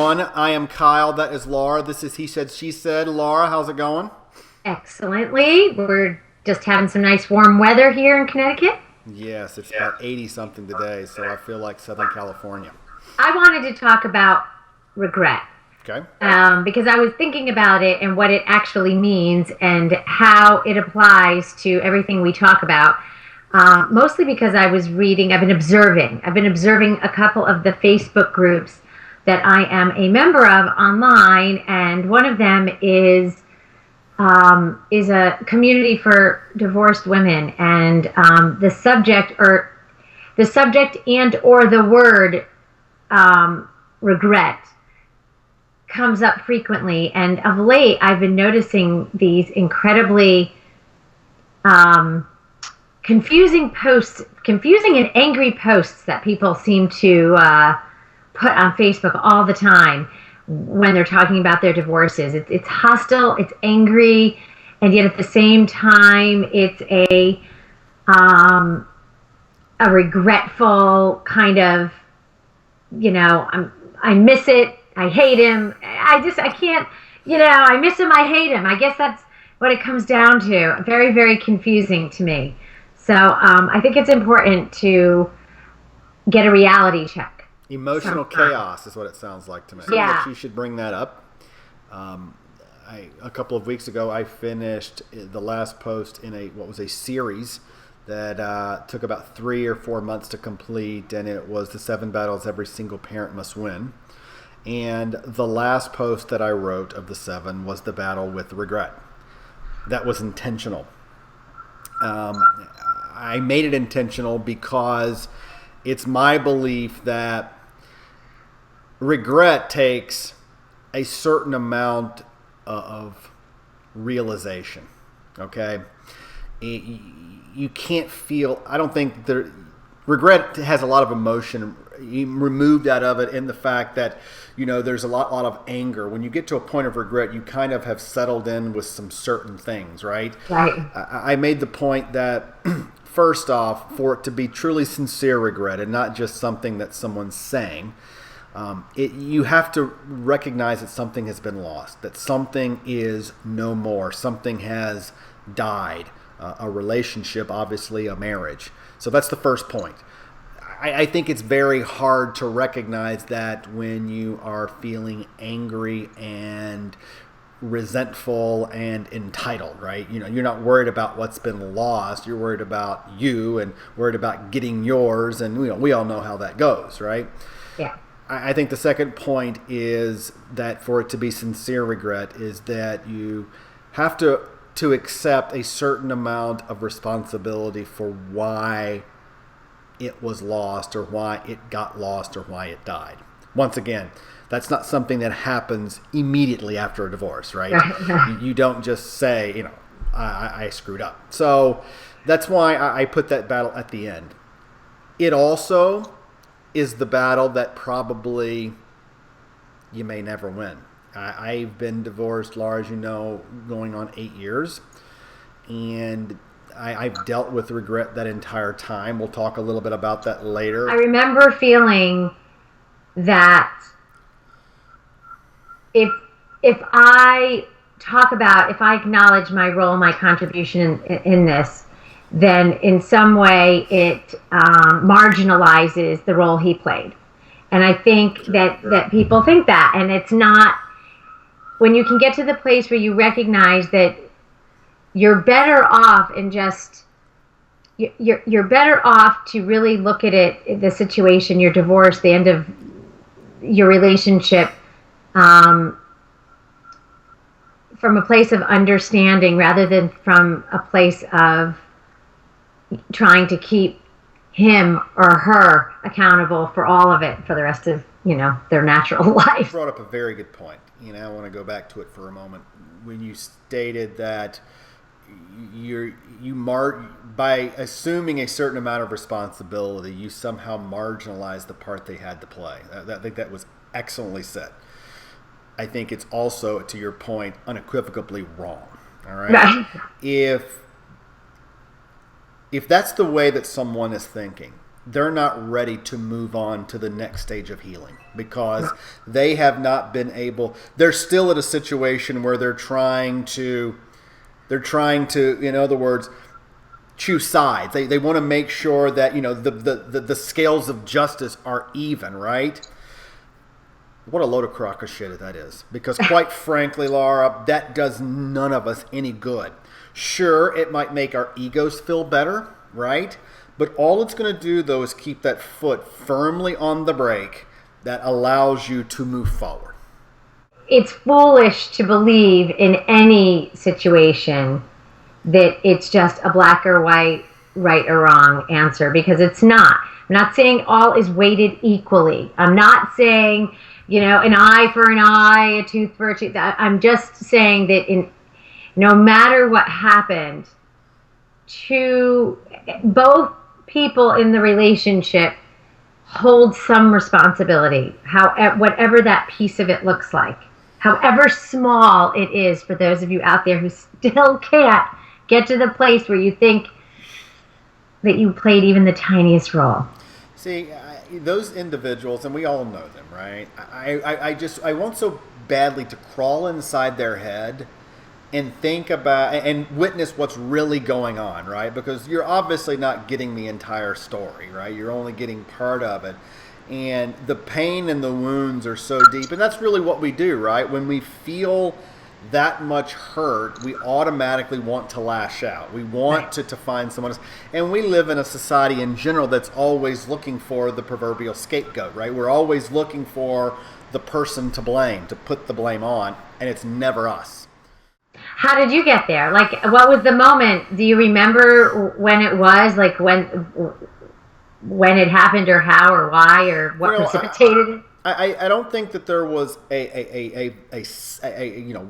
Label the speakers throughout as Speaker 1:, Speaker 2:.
Speaker 1: everyone. I am Kyle. That is Laura. This is He Said, She Said. Laura, how's it going?
Speaker 2: Excellently. We're just having some nice warm weather here in Connecticut.
Speaker 1: Yes, it's about 80 something today, so I feel like Southern California.
Speaker 2: I wanted to talk about regret
Speaker 1: Okay.
Speaker 2: because I was thinking about it and what it actually means and how it applies to everything we talk about. Mostly because I've been observing a couple of the Facebook groups that I am a member of online, and one of them is a community for divorced women, and the subject and or the word regret comes up frequently. And of late, I've been noticing these incredibly confusing and angry posts that people seem to put on Facebook all the time when they're talking about their divorces. It's hostile, it's angry, and yet at the same time, it's a regretful kind of, I miss it, I hate him, I can't, I miss him, I hate him. I guess that's what it comes down to. Very, very confusing to me. So I think it's important to get a reality check.
Speaker 1: Emotional chaos is what it sounds like to me.
Speaker 2: Yeah.
Speaker 1: That you should bring that up. A couple of weeks ago, I finished the last post in what was a series that took about 3 or 4 months to complete, and it was the 7 battles every single parent must win. And the last post that I wrote of the 7 was the battle with regret. That was intentional. I made it intentional because it's my belief that regret takes a certain amount of realization. Okay, you can't feel. I don't think regret has a lot of emotion removed out of it, in the fact that there's a lot of anger. When you get to a point of regret, you kind of have settled in with some certain things, right?
Speaker 2: Right.
Speaker 1: I made the point that first off, for it to be truly sincere regret and not just something that someone's saying, you have to recognize that something has been lost, that something is no more, something has died, a relationship, obviously a marriage. So that's the first point. I think it's very hard to recognize that when you are feeling angry and resentful and entitled, right? You're not worried about what's been lost. You're worried about you and worried about getting yours, and we all know how that goes, right?
Speaker 2: Yeah.
Speaker 1: I think the second point is that for it to be sincere regret is that you have to accept a certain amount of responsibility for why it was lost, or why it got lost, or why it died. Once again, that's not something that happens immediately after a divorce, right? You don't just say, I screwed up. So that's why I put that battle at the end. It also is the battle that probably you may never win. I've been divorced, Laura, as you know, going on 8 years. And I've dealt with regret that entire time. We'll talk a little bit about that later.
Speaker 2: I remember feeling that if I acknowledge my role, my contribution in this, then in some way it marginalizes the role he played. And I think that people think that, and it's not. When you can get to the place where you recognize that you're better off and you're better off to really look at it, the situation, your divorce, the end of your relationship, from a place of understanding rather than from a place of trying to keep him or her accountable for all of it for the rest of their natural life.
Speaker 1: You brought up a very good point. I want to go back to it for a moment. When you stated that by assuming a certain amount of responsibility, you somehow marginalize the part they had to play. I think that was excellently said. I think it's also, to your point, unequivocally wrong. All right. Right. If that's the way that someone is thinking, they're not ready to move on to the next stage of healing because they have not been able. They're still at a situation where they're trying to, in other words, choose sides. They want to make sure that, the scales of justice are even, right? What a load of crock of shit that is. Because quite frankly, Laura, that does none of us any good. Sure, it might make our egos feel better, right? But all it's going to do, though, is keep that foot firmly on the brake that allows you to move forward.
Speaker 2: It's foolish to believe in any situation that it's just a black or white, right or wrong answer, because it's not. I'm not saying all is weighted equally. I'm not saying, an eye for an eye, a tooth for a tooth. I'm just saying that no matter what happened, to both people in the relationship hold some responsibility, whatever that piece of it looks like, however small it is. For those of you out there who still can't get to the place where you think that you played even the tiniest role.
Speaker 1: See, those individuals, and we all know them, right? I want so badly to crawl inside their head and think about and witness what's really going on, right? Because you're obviously not getting the entire story, right? You're only getting part of it. And the pain and the wounds are so deep. And that's really what we do, right? When we feel that much hurt, we automatically want to lash out. We want to find someone else. And we live in a society in general that's always looking for the proverbial scapegoat, right? We're always looking for the person to blame, to put the blame on, and it's never us.
Speaker 2: How did you get there? Like, what was the moment? Do you remember when it was? Like, when it happened, or how, or why, or what precipitated it?
Speaker 1: I don't think that there was a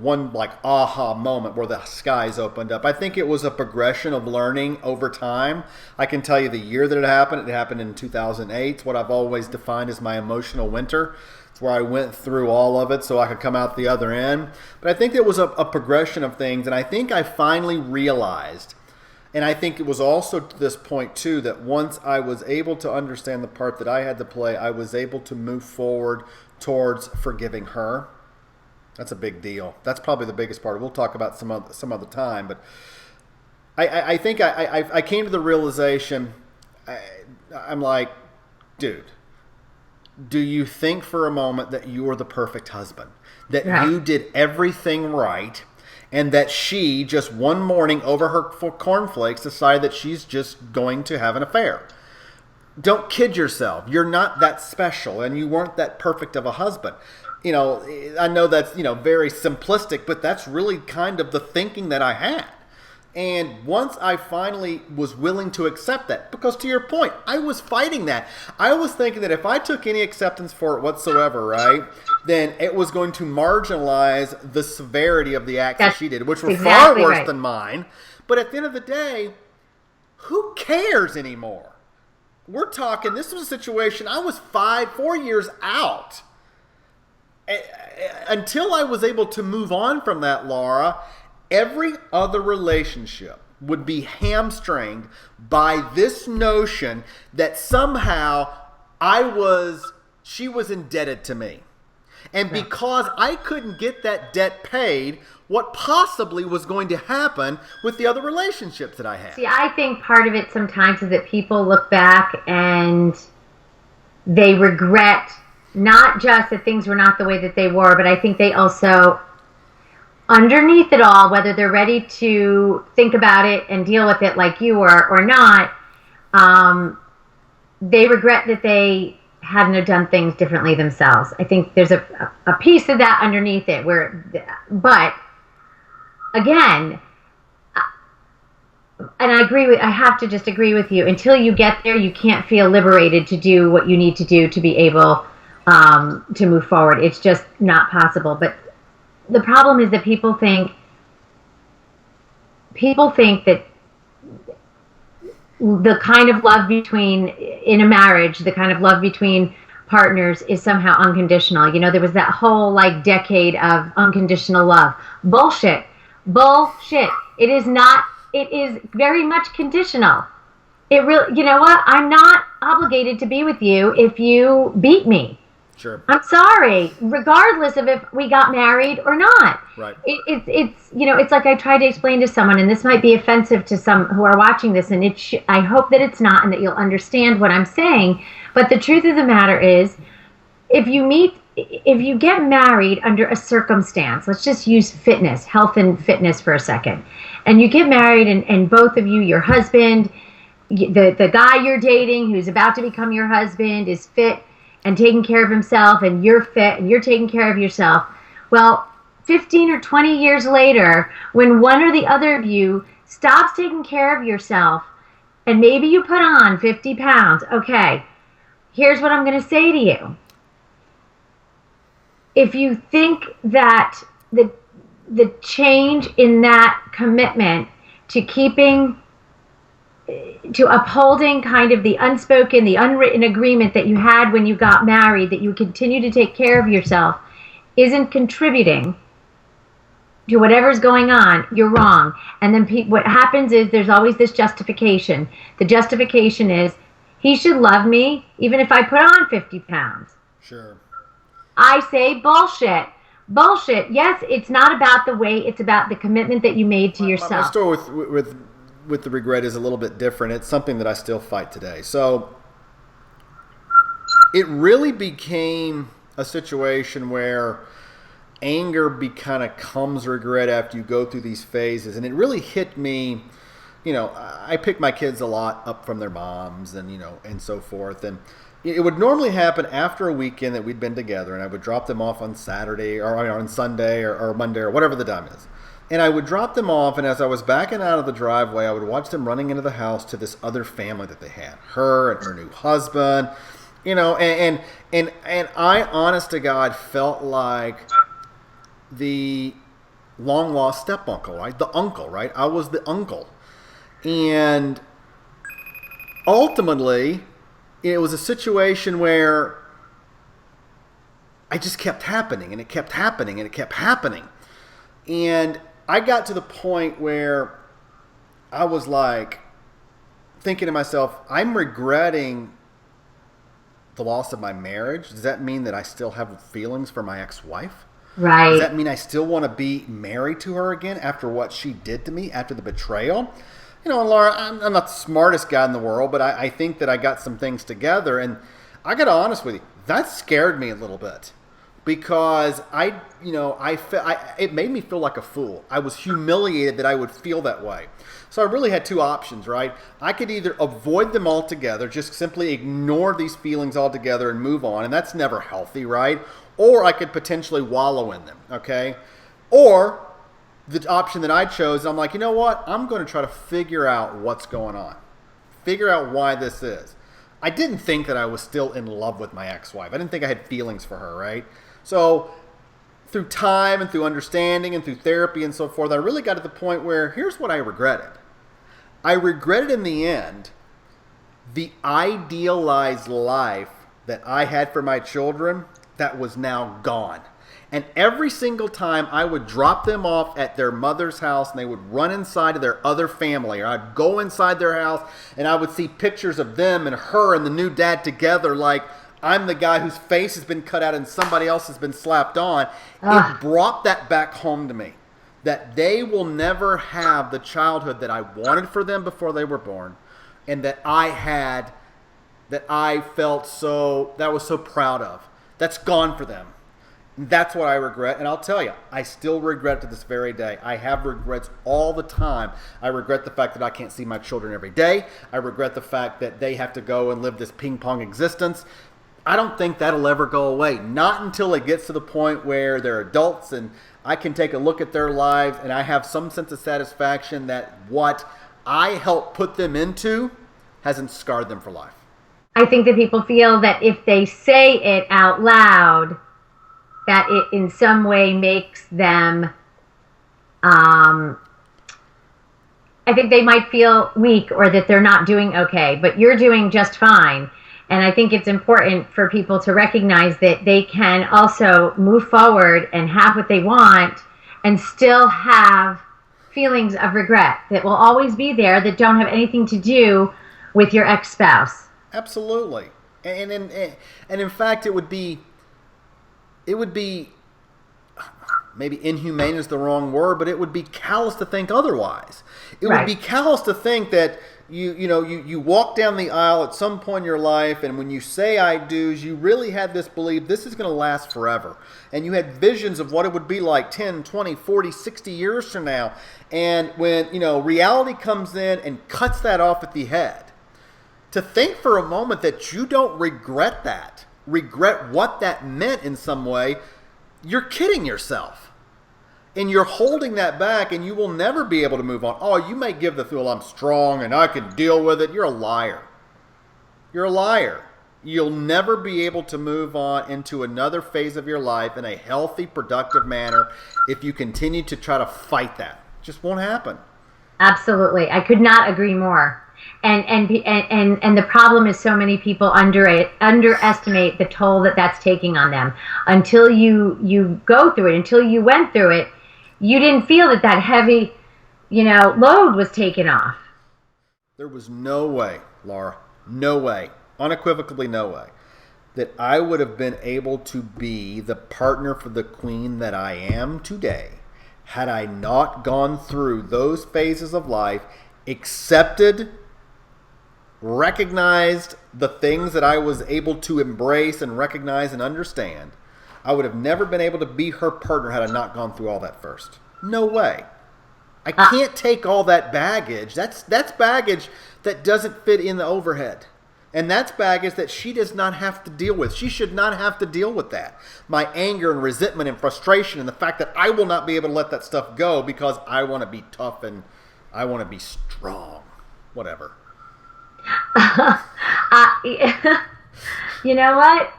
Speaker 1: one like aha moment where the skies opened up. I think it was a progression of learning over time. I can tell you the year that it happened in 2008. It's what I've always defined as my emotional winter. It's where I went through all of it so I could come out the other end. But I think there was a progression of things, and I think I finally realized, and I think it was also to this point too, that once I was able to understand the part that I had to play, I was able to move forward towards forgiving her. That's a big deal. That's probably the biggest part. We'll talk about some other time, but I think I came to the realization. I'm like, dude, do you think for a moment that you are the perfect husband, that you did everything right, and that she just one morning over her cornflakes decided that she's just going to have an affair? Don't kid yourself. You're not that special, and you weren't that perfect of a husband. I know that's, very simplistic, but that's really kind of the thinking that I had. And once I finally was willing to accept that, because to your point, I was fighting that. I was thinking that if I took any acceptance for it whatsoever, right, then it was going to marginalize the severity of the acts that she did, which were far worse than mine. But at the end of the day, who cares anymore? We're talking, this was a situation, I was 4 years out. Until I was able to move on from that, Laura, every other relationship would be hamstringed by this notion that somehow she was indebted to me. And because I couldn't get that debt paid, what possibly was going to happen with the other relationships that I had?
Speaker 2: See, I think part of it sometimes is that people look back and they regret not just that things were not the way that they were, but I think they also, underneath it all, whether they're ready to think about it and deal with it like you were or not, they regret that they hadn't have done things differently themselves. I think there's a piece of that underneath it but again, and I have to just agree with you, until you get there, you can't feel liberated to do what you need to do to be able to move forward. It's just not possible. But the problem is that people think that the kind of love in a marriage, the kind of love between partners is somehow unconditional. There was that whole decade of unconditional love. Bullshit. It is not. It is very much conditional. It really, you know what? I'm not obligated to be with you if you beat me.
Speaker 1: Sure.
Speaker 2: I'm sorry, regardless of if we got married or not.
Speaker 1: Right.
Speaker 2: It's it's like I tried to explain to someone, and this might be offensive to some who are watching this, and I hope that it's not, and that you'll understand what I'm saying. But the truth of the matter is, if you get married under a circumstance, let's just use health and fitness for a second, and you get married, and both of you, your husband, the guy you're dating who's about to become your husband, is fit and taking care of himself, and you're fit and you're taking care of yourself. Well, 15 or 20 years later, when one or the other of you stops taking care of yourself, and maybe you put on 50 pounds, okay, here's what I'm going to say to you. If you think that the change in that commitment to upholding kind of the unspoken, the unwritten agreement that you had when you got married, that you continue to take care of yourself, isn't contributing to whatever's going on, you're wrong. And then what happens is there's always this justification. The justification is, he should love me even if I put on 50 pounds.
Speaker 1: Sure.
Speaker 2: I say bullshit. Bullshit. Yes, it's not about the weight. It's about the commitment that you made to yourself.
Speaker 1: My story with the regret is a little bit different. It's something that I still fight today. So it really became a situation where anger kind of comes regret after you go through these phases. And it really hit me, I pick my kids a lot up from their moms and, and so forth. And it would normally happen after a weekend that we'd been together, and I would drop them off on Saturday or on Sunday or Monday or whatever the time is. And I would drop them off, and as I was backing out of the driveway, I would watch them running into the house to this other family that they had, her and her new husband, and I, honest to God, felt like the long-lost step-uncle, right? The uncle, right? I was the uncle. And ultimately, it was a situation where I just kept happening, and it kept happening, and it kept happening. And I got to the point where I was like thinking to myself, I'm regretting the loss of my marriage. Does that mean that I still have feelings for my ex-wife?
Speaker 2: Right.
Speaker 1: Does that mean I still want to be married to her again after what she did to me, after the betrayal? And Laura, I'm not the smartest guy in the world, but I think that I got some things together. And I got to be honest with you, that scared me a little bit. Because it made me feel like a fool. I was humiliated that I would feel that way. So I really had two options, right? I could either avoid them altogether, just simply ignore these feelings altogether and move on, and that's never healthy, right? Or I could potentially wallow in them, okay? Or the option that I chose, I'm like, you know what? I'm going to try to figure out what's going on. Figure out why this is. I didn't think that I was still in love with my ex-wife. I didn't think I had feelings for her, right? So through time and through understanding and through therapy and so forth, I really got to the point where here's what I regretted. I regretted in the end the idealized life that I had for my children that was now gone. And every single time I would drop them off at their mother's house and they would run inside of their other family, or I'd go inside their house and I would see pictures of them and her and the new dad together, like I'm the guy whose face has been cut out and somebody else has been slapped on. It brought that back home to me, that they will never have the childhood that I wanted for them before they were born, and that I had, that I felt that was so proud of. That's gone for them. And that's what I regret. And I'll tell you, I still regret it to this very day. I have regrets all the time. I regret the fact that I can't see my children every day. I regret the fact that they have to go and live this ping pong existence. I don't think that'll ever go away. Not until it gets to the point where they're adults and I can take a look at their lives and I have some sense of satisfaction that what I helped put them into hasn't scarred them for life.
Speaker 2: I think that people feel that if they say it out loud, that it in some way makes them, I think they might feel weak or that they're not doing okay, but you're doing just fine. And I think it's important for people to recognize that they can also move forward and have what they want and still have feelings of regret that will always be there that don't have anything to do with your ex-spouse.
Speaker 1: Absolutely. And in fact, it would be maybe inhumane is the wrong word, but it would be callous to think otherwise. It would be callous to think that you walk down the aisle at some point in your life, and when you say I do's, you really had this belief this is going to last forever. And you had visions of what it would be like 10, 20, 40, 60 years from now. And when, reality comes in and cuts that off at the head, to think for a moment that you don't regret what that meant in some way, you're kidding yourself. And you're holding that back, and you will never be able to move on. Oh, you may give the feel I'm strong and I can deal with it. You're a liar. You're a liar. You'll never be able to move on into another phase of your life in a healthy, productive manner if you continue to try to fight that. It just won't happen.
Speaker 2: Absolutely. I could not agree more. And the problem is so many people underestimate the toll that's taking on them. Until you go through it, until you went through it, you didn't feel that heavy, load was taken off.
Speaker 1: There was no way, Laura, no way, unequivocally no way, that I would have been able to be the partner for the queen that I am today had I not gone through those phases of life, accepted, recognized the things that I was able to embrace and recognize and understand. I would have never been able to be her partner had I not gone through all that first. No way. I can't take all that baggage. That's baggage that doesn't fit in the overhead. And that's baggage that she does not have to deal with. She should not have to deal with that. My anger and resentment and frustration and the fact that I will not be able to let that stuff go because I want to be tough and I want to be strong. Whatever.
Speaker 2: You know what?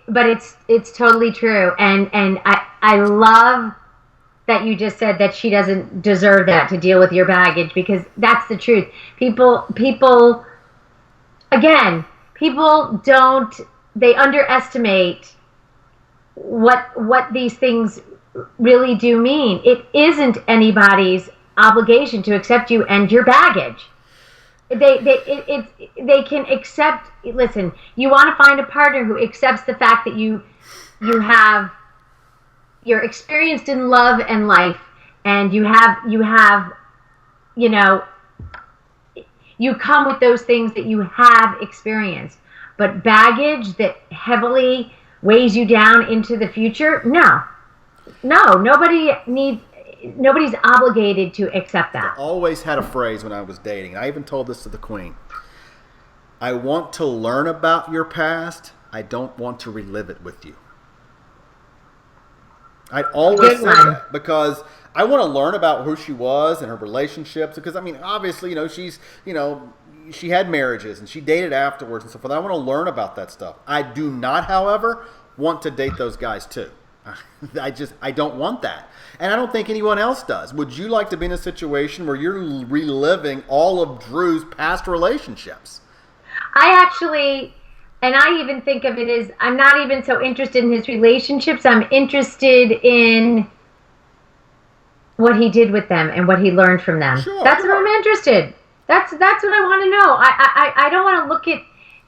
Speaker 2: But it's totally true, and I love that you just said that she doesn't deserve that to deal with your baggage, because that's the truth. People don't, they underestimate what these things really do mean. It isn't anybody's obligation to accept you and your baggage. They can accept. Listen, you want to find a partner who accepts the fact that you're experienced in love and life, and you come with those things that you have experienced. But baggage that heavily weighs you down into the future, no, nobody's obligated to accept that.
Speaker 1: I always had a phrase when I was dating. I even told this to the queen. I want to learn about your past. I don't want to relive it with you. I'd always say that because I want to learn about who she was and her relationships. Because, obviously, she had marriages and she dated afterwards and so forth. I want to learn about that stuff. I do not, however, want to date those guys too. I don't want that. And I don't think anyone else does. Would you like to be in a situation where you're reliving all of Drew's past relationships? And I even think of it as, I'm not even so interested in his relationships. I'm interested in what he did with them and what he learned from them. Sure,
Speaker 2: that's what I'm interested. That's what I want to know. I don't want to look at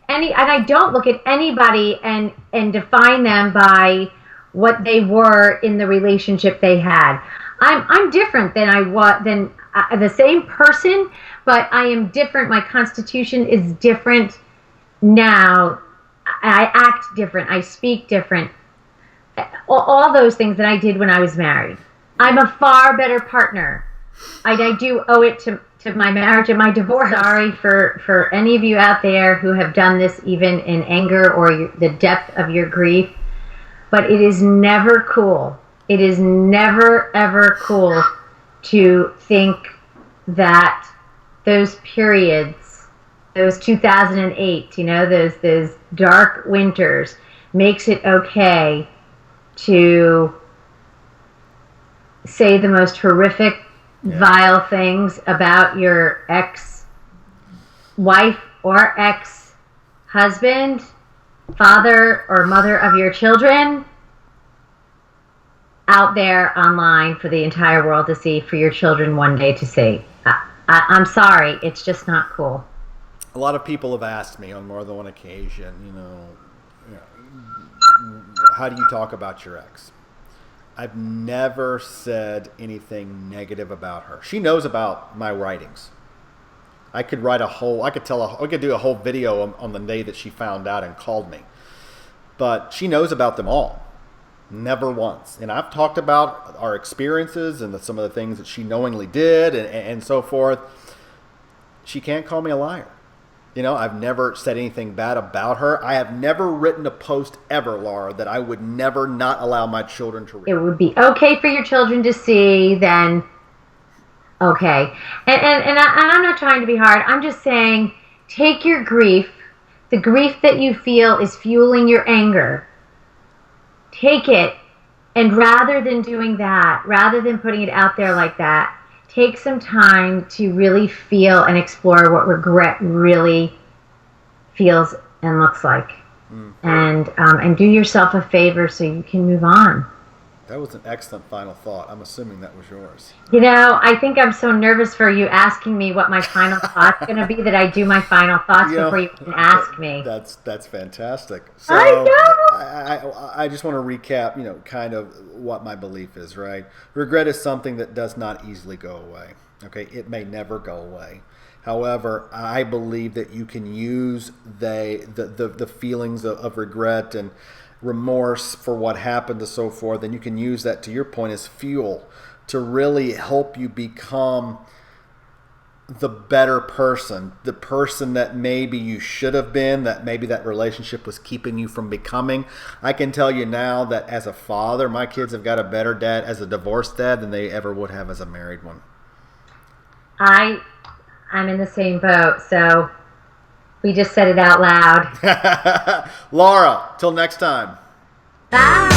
Speaker 2: and I don't look at anybody and define them by what they were in the relationship they had. I'm different than the same person, but I am different. My constitution is different now. I act different. I speak different. All those things that I did when I was married. I'm a far better partner. I do owe it to my marriage and my divorce. Sorry for any of you out there who have done this even in anger or the depth of your grief. But it is never cool. It is never, ever cool to think that those periods, those 2008, those dark winters, makes it okay to say the most horrific, vile things about your ex-wife or ex-husband, father or mother of your children, out there online for the entire world to see, for your children one day to see. I'm sorry, it's just not cool.
Speaker 1: A lot of people have asked me on more than one occasion, how do you talk about your ex? I've never said anything negative about her. She knows about my writings. I could do a whole video on the day that she found out and called me. But she knows about them all. Never once. And I've talked about our experiences and some of the things that she knowingly did and so forth. She can't call me a liar. I've never said anything bad about her. I have never written a post ever, Laura, that I would never not allow my children to read.
Speaker 2: It would be okay for your children to see, then okay. And I'm not trying to be hard. I'm just saying, take your grief, the grief that you feel is fueling your anger. Take it, and rather than doing that, rather than putting it out there like that, take some time to really feel and explore what regret really feels and looks like. And do yourself a favor so you can move on.
Speaker 1: That was an excellent final thought. I'm assuming that was yours.
Speaker 2: I think I'm so nervous for you asking me what my final thought's going to be that I do my final thoughts before you can ask me.
Speaker 1: That's fantastic. So
Speaker 2: I know.
Speaker 1: I just want to recap, kind of what my belief is, right? Regret is something that does not easily go away. Okay, it may never go away. However, I believe that you can use the feelings of regret and remorse for what happened and so forth, and you can use that, to your point, as fuel to really help you become the better person, the person that maybe you should have been, that maybe that relationship was keeping you from becoming. I can tell you now that as a father, my kids have got a better dad as a divorced dad than they ever would have as a married one.
Speaker 2: I'm in the same boat, so we just said it out loud.
Speaker 1: Laura, till next time.
Speaker 2: Bye.